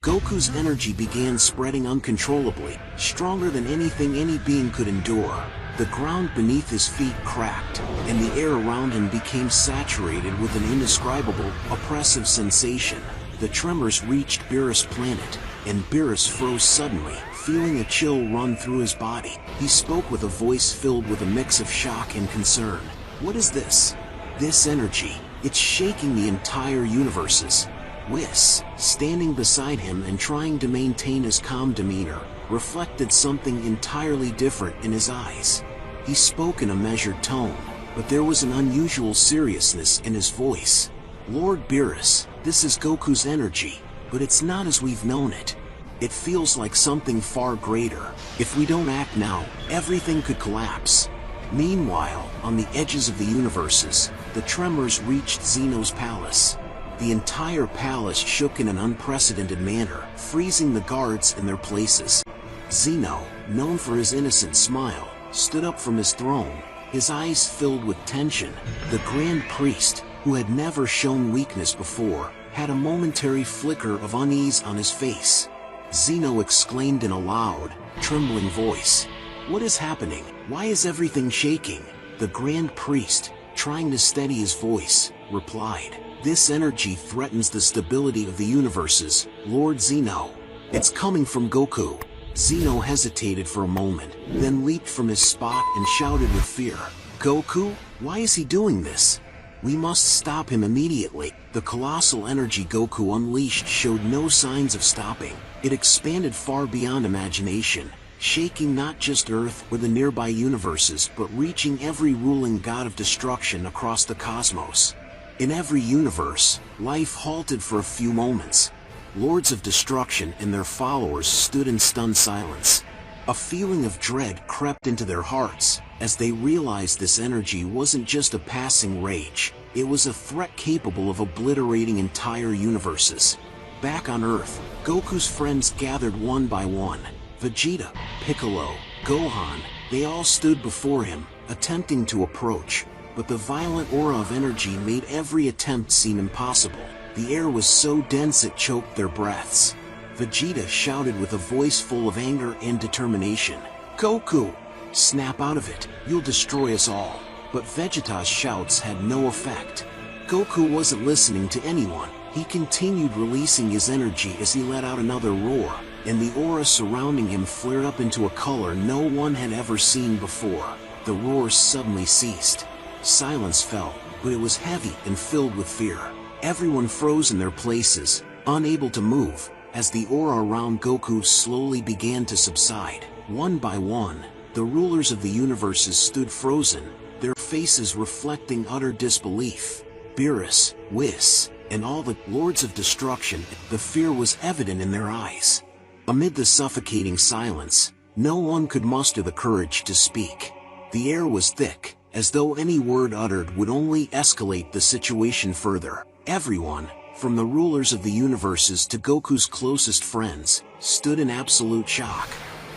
Goku's energy began spreading uncontrollably, stronger than anything any being could endure. The ground beneath his feet cracked, and the air around him became saturated with an indescribable, oppressive sensation. The tremors reached Beerus' planet, and Beerus froze suddenly, feeling a chill run through his body. He spoke with a voice filled with a mix of shock and concern. "What is this? This energy, it's shaking the entire universes." Whis, standing beside him and trying to maintain his calm demeanor, reflected something entirely different in his eyes. He spoke in a measured tone, but there was an unusual seriousness in his voice. "Lord Beerus, this is Goku's energy, but it's not as we've known it. It feels like something far greater. If we don't act now, everything could collapse." Meanwhile, on the edges of the universes, the tremors reached Zeno's palace. The entire palace shook in an unprecedented manner, freezing the guards in their places. Zeno, known for his innocent smile, stood up from his throne, his eyes filled with tension. The Grand Priest, who had never shown weakness before, had a momentary flicker of unease on his face. Zeno exclaimed in a loud, trembling voice, "What is happening? Why is everything shaking?" The Grand Priest, trying to steady his voice, replied, "This energy threatens the stability of the universes, Lord Zeno. It's coming from Goku." Zeno hesitated for a moment, then leaped from his spot and shouted with fear, "Goku? Why is he doing this? We must stop him immediately." The colossal energy Goku unleashed showed no signs of stopping. It expanded far beyond imagination, shaking not just Earth or the nearby universes but reaching every ruling god of destruction across the cosmos. In every universe, life halted for a few moments. Lords of Destruction and their followers stood in stunned silence. A feeling of dread crept into their hearts, as they realized this energy wasn't just a passing rage, it was a threat capable of obliterating entire universes. Back on Earth, Goku's friends gathered one by one. Vegeta, Piccolo, Gohan, they all stood before him, attempting to approach, but the violent aura of energy made every attempt seem impossible. The air was so dense it choked their breaths. Vegeta shouted with a voice full of anger and determination, "Goku! Snap out of it, you'll destroy us all." But Vegeta's shouts had no effect. Goku wasn't listening to anyone. He continued releasing his energy as he let out another roar, and the aura surrounding him flared up into a color no one had ever seen before. The roars suddenly ceased. Silence fell, but it was heavy and filled with fear. Everyone froze in their places, unable to move, as the aura around Goku slowly began to subside. One by one, the rulers of the universes stood frozen, their faces reflecting utter disbelief. Beerus, Whis, and all the Lords of Destruction, the fear was evident in their eyes. Amid the suffocating silence, no one could muster the courage to speak. The air was thick, as though any word uttered would only escalate the situation further. Everyone, from the rulers of the universes to Goku's closest friends, stood in absolute shock.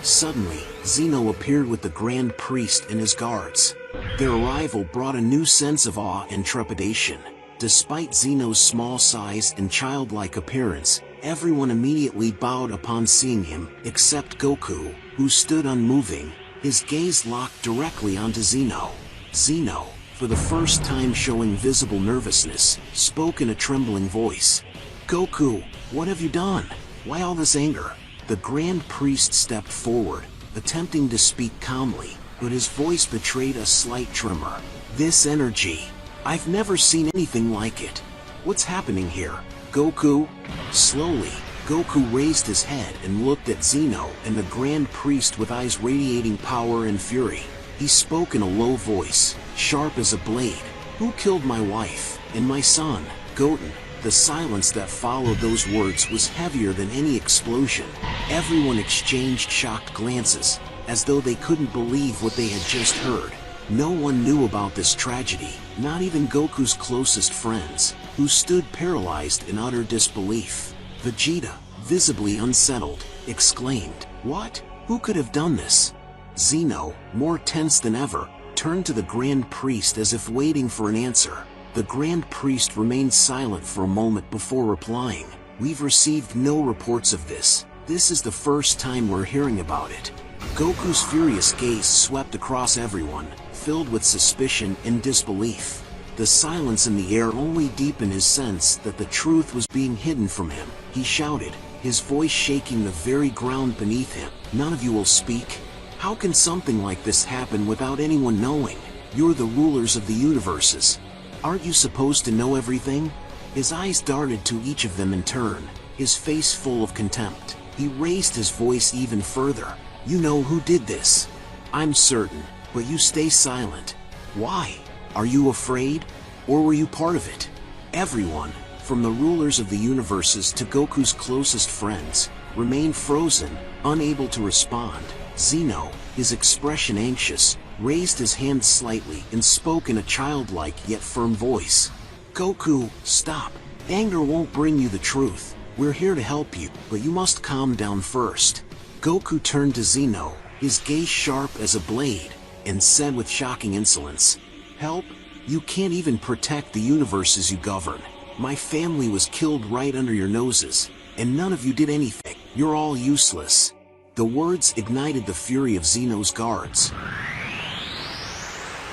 Suddenly, Zeno appeared with the Grand Priest and his guards. Their arrival brought a new sense of awe and trepidation. Despite Zeno's small size and childlike appearance, everyone immediately bowed upon seeing him, except Goku, who stood unmoving, his gaze locked directly onto Zeno. Zeno, for the first time showing visible nervousness, spoke in a trembling voice. "Goku, what have you done? Why all this anger?" The Grand Priest stepped forward, attempting to speak calmly, but his voice betrayed a slight tremor. "This energy, I've never seen anything like it. What's happening here, Goku?" Slowly, Goku raised his head and looked at Zeno and the Grand Priest with eyes radiating power and fury. He spoke in a low voice, sharp as a blade. "Who killed my wife and my son, Goten?" The silence that followed those words was heavier than any explosion. Everyone exchanged shocked glances, as though they couldn't believe what they had just heard. No one knew about this tragedy, not even Goku's closest friends, who stood paralyzed in utter disbelief. Vegeta, visibly unsettled, exclaimed, "What? Who could have done this?" Zeno, more tense than ever, turned to the Grand Priest as if waiting for an answer. The Grand Priest remained silent for a moment before replying, We've received no reports of this. This is the first time we're hearing about it. Goku's furious gaze swept across everyone, filled with suspicion and disbelief. The silence in the air only deepened his sense that the truth was being hidden from him. He shouted, his voice shaking the very ground beneath him. None of you will speak? How can something like this happen without anyone knowing? You're the rulers of the universes. Aren't you supposed to know everything? His eyes darted to each of them in turn, his face full of contempt. He raised his voice even further. You know who did this. I'm certain, but you stay silent. Why? Are you afraid? Or were you part of it? Everyone, from the rulers of the universes to Goku's closest friends, remained frozen, unable to respond. Zeno, his expression anxious, raised his hand slightly and spoke in a childlike yet firm voice. Goku, stop. Anger won't bring you the truth. We're here to help you, but you must calm down first. Goku turned to Zeno, his gaze sharp as a blade, and said with shocking insolence, Help? You can't even protect the universes you govern. My family was killed right under your noses, and none of you did anything. You're all useless. The words ignited the fury of Zeno's guards,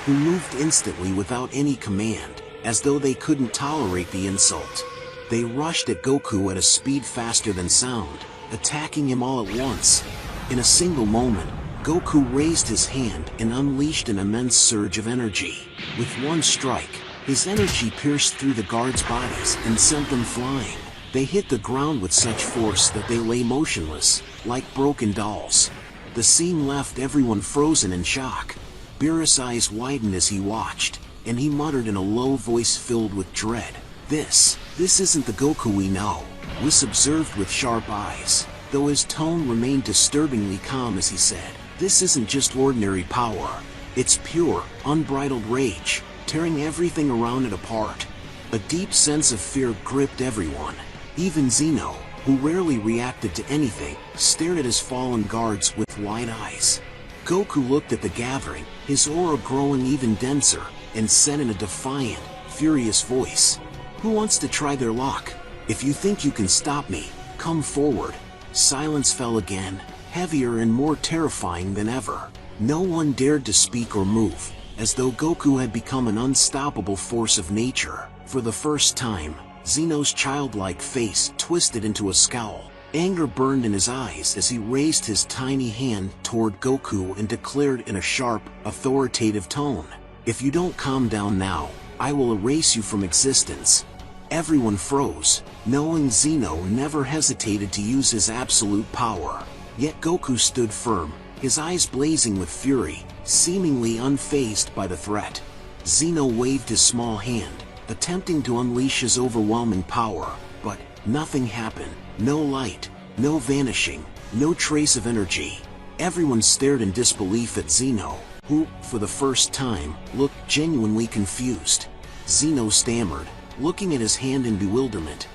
who moved instantly without any command, as though they couldn't tolerate the insult. They rushed at Goku at a speed faster than sound, attacking him all at once. In a single moment, Goku raised his hand and unleashed an immense surge of energy. With one strike, his energy pierced through the guards' bodies and sent them flying. They hit the ground with such force that they lay motionless, like broken dolls. The scene left everyone frozen in shock. Beerus' eyes widened as he watched, and he muttered in a low voice filled with dread. This isn't the Goku we know. Whis observed with sharp eyes, though his tone remained disturbingly calm as he said, This isn't just ordinary power. It's pure, unbridled rage, tearing everything around it apart. A deep sense of fear gripped everyone. Even Zeno, who rarely reacted to anything, stared at his fallen guards with wide eyes. Goku looked at the gathering, his aura growing even denser, and said in a defiant, furious voice, Who wants to try their luck? If you think you can stop me, come forward. Silence fell again, heavier and more terrifying than ever. No one dared to speak or move, as though Goku had become an unstoppable force of nature. For the first time, Zeno's childlike face twisted into a scowl. Anger burned in his eyes as he raised his tiny hand toward Goku and declared in a sharp, authoritative tone, If you don't calm down now, I will erase you from existence. Everyone froze, knowing Zeno never hesitated to use his absolute power. Yet Goku stood firm, his eyes blazing with fury, seemingly unfazed by the threat. Zeno waved his small hand, attempting to unleash his overwhelming power, but nothing happened. No light, no vanishing, no trace of energy. Everyone stared in disbelief at Zeno, who, for the first time, looked genuinely confused. Zeno stammered, looking at his hand in bewilderment.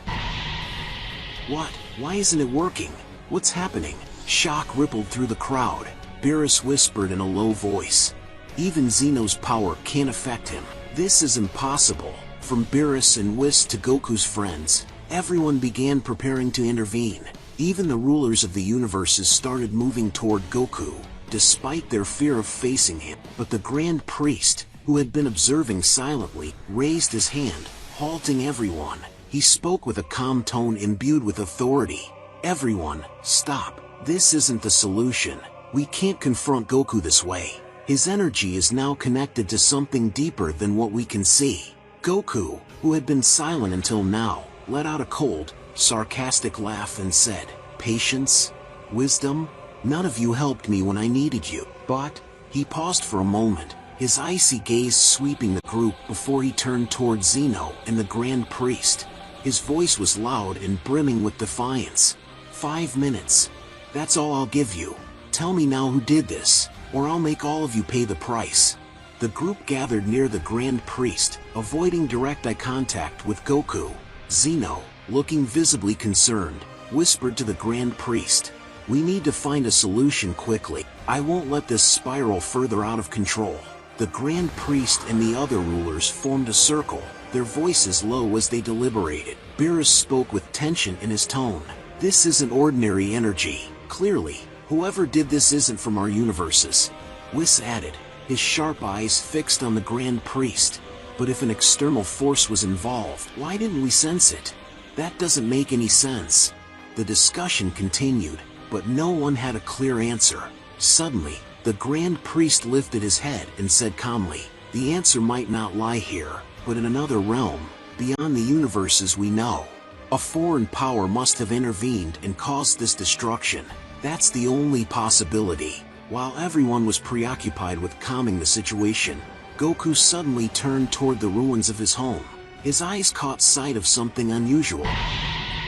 What? Why isn't it working? What's happening? Shock rippled through the crowd. Beerus whispered in a low voice. Even Zeno's power can't affect him. This is impossible. From Beerus and Whis to Goku's friends, everyone began preparing to intervene. Even the rulers of the universes started moving toward Goku, despite their fear of facing him. But the Grand Priest, who had been observing silently, raised his hand, halting everyone. He spoke with a calm tone imbued with authority. Everyone, stop. This isn't the solution. We can't confront Goku this way. His energy is now connected to something deeper than what we can see. Goku, who had been silent until now, let out a cold, sarcastic laugh and said, Patience? Wisdom? None of you helped me when I needed you. But, he paused for a moment, his icy gaze sweeping the group before he turned toward Zeno and the Grand Priest. His voice was loud and brimming with defiance. 5 minutes. That's all I'll give you. Tell me now who did this, or I'll make all of you pay the price. The group gathered near the Grand Priest, avoiding direct eye contact with Goku. Zeno, looking visibly concerned, whispered to the Grand Priest, We need to find a solution quickly. I won't let this spiral further out of control. The Grand Priest and the other rulers formed a circle, their voices low as they deliberated. Beerus spoke with tension in his tone. "This isn't ordinary energy. Clearly, whoever did this isn't from our universes," Whis added, his sharp eyes fixed on the Grand Priest. "But if an external force was involved, why didn't we sense it? That doesn't make any sense." The discussion continued, but no one had a clear answer. Suddenly, the Grand Priest lifted his head and said calmly, "The answer might not lie here, but in another realm, beyond the universes we know. A foreign power must have intervened and caused this destruction. That's the only possibility." While everyone was preoccupied with calming the situation, Goku suddenly turned toward the ruins of his home. His eyes caught sight of something unusual.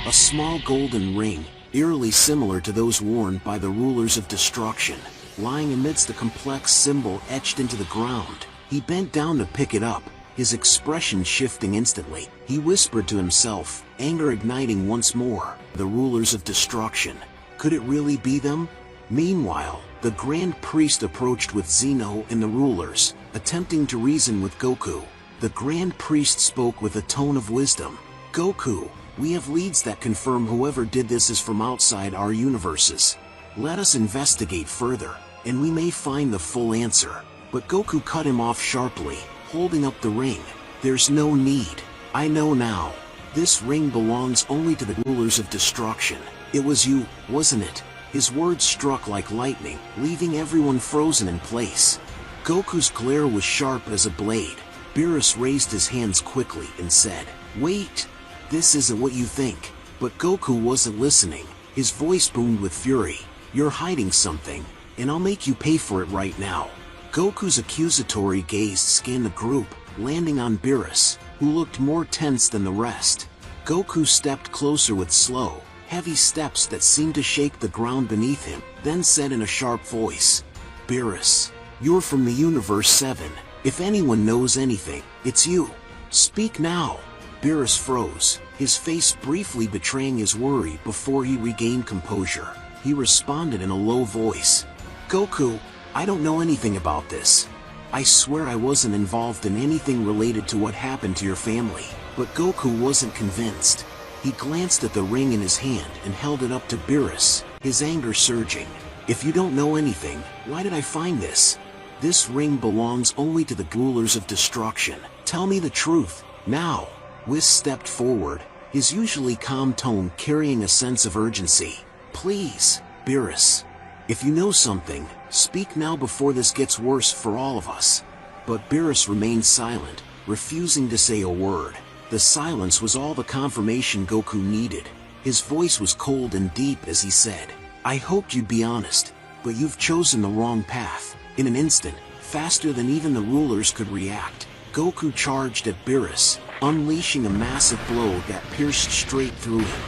A small golden ring, eerily similar to those worn by the rulers of destruction, lying amidst a complex symbol etched into the ground. He bent down to pick it up, his expression shifting instantly. He whispered to himself, anger igniting once more. The rulers of destruction. Could it really be them? Meanwhile, the Grand Priest approached with Zeno and the rulers, attempting to reason with Goku. The Grand Priest spoke with a tone of wisdom. "Goku, we have leads that confirm whoever did this is from outside our universes. Let us investigate further, and we may find the full answer." But Goku cut him off sharply, holding up the ring. "There's no need. I know now. This ring belongs only to the rulers of destruction. It was you, wasn't it?" His words struck like lightning, leaving everyone frozen in place. Goku's glare was sharp as a blade. Beerus raised his hands quickly and said, "Wait! This isn't what you think." But Goku wasn't listening. His voice boomed with fury. "You're hiding something, and I'll make you pay for it right now." Goku's accusatory gaze scanned the group, landing on Beerus, who looked more tense than the rest. Goku stepped closer with slow, heavy steps that seemed to shake the ground beneath him, then said in a sharp voice, "Beerus, you're from the Universe 7. If anyone knows anything, it's you. Speak now." Beerus froze, his face briefly betraying his worry before he regained composure. He responded in a low voice, "Goku, I don't know anything about this. I swear I wasn't involved in anything related to what happened to your family." But Goku wasn't convinced. He glanced at the ring in his hand and held it up to Beerus, his anger surging. "If you don't know anything, why did I find this? This ring belongs only to the rulers of destruction. Tell me the truth, now." Whis stepped forward, his usually calm tone carrying a sense of urgency. "Please, Beerus. If you know something, speak now before this gets worse for all of us." But Beerus remained silent, refusing to say a word. The silence was all the confirmation Goku needed. His voice was cold and deep as he said, "I hoped you'd be honest, but you've chosen the wrong path." In an instant, faster than even the rulers could react, Goku charged at Beerus, unleashing a massive blow that pierced straight through him.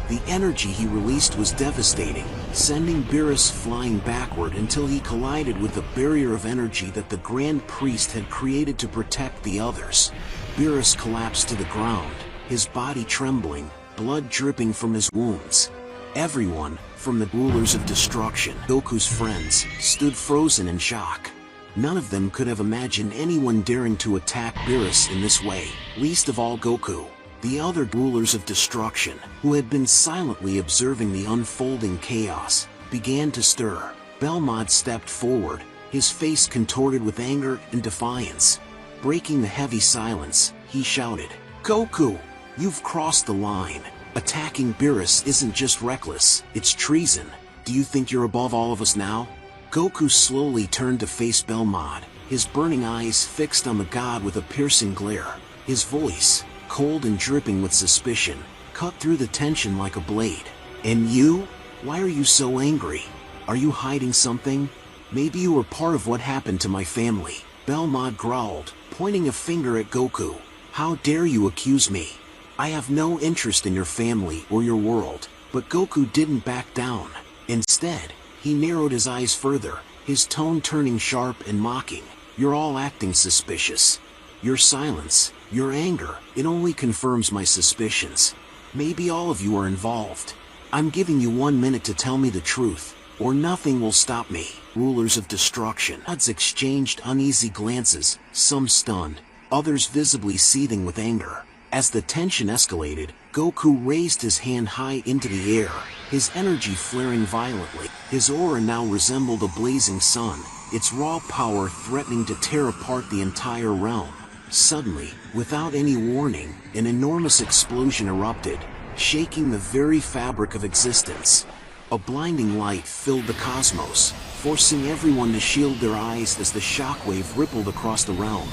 The energy he released was devastating, sending Beerus flying backward until he collided with the barrier of energy that the Grand Priest had created to protect the others. Beerus collapsed to the ground, his body trembling, blood dripping from his wounds. Everyone, from the rulers of destruction, Goku's friends, stood frozen in shock. None of them could have imagined anyone daring to attack Beerus in this way, least of all Goku. The other rulers of destruction, who had been silently observing the unfolding chaos, began to stir. Belmod stepped forward, his face contorted with anger and defiance. Breaking the heavy silence, he shouted, "Goku, you've crossed the line. Attacking Beerus isn't just reckless, it's treason. Do you think you're above all of us now?" Goku slowly turned to face Belmod, his burning eyes fixed on the god with a piercing glare. His voice, cold and dripping with suspicion, cut through the tension like a blade. "And you? Why are you so angry? Are you hiding something? Maybe you were part of what happened to my family." Belmod growled, pointing a finger at Goku. "How dare you accuse me? I have no interest in your family or your world." But Goku didn't back down. Instead, he narrowed his eyes further, his tone turning sharp and mocking. "You're all acting suspicious. Your silence, your anger, it only confirms my suspicions. Maybe all of you are involved. I'm giving you 1 minute to tell me the truth. or nothing will stop me. Rulers of destruction. Gods exchanged uneasy glances, some stunned, others visibly seething with anger. As the tension escalated, Goku raised his hand high into the air, his energy flaring violently. His aura now resembled a blazing sun, its raw power threatening to tear apart the entire realm. Suddenly, without any warning, an enormous explosion erupted, shaking the very fabric of existence. A blinding light filled the cosmos, forcing everyone to shield their eyes as the shockwave rippled across the realm.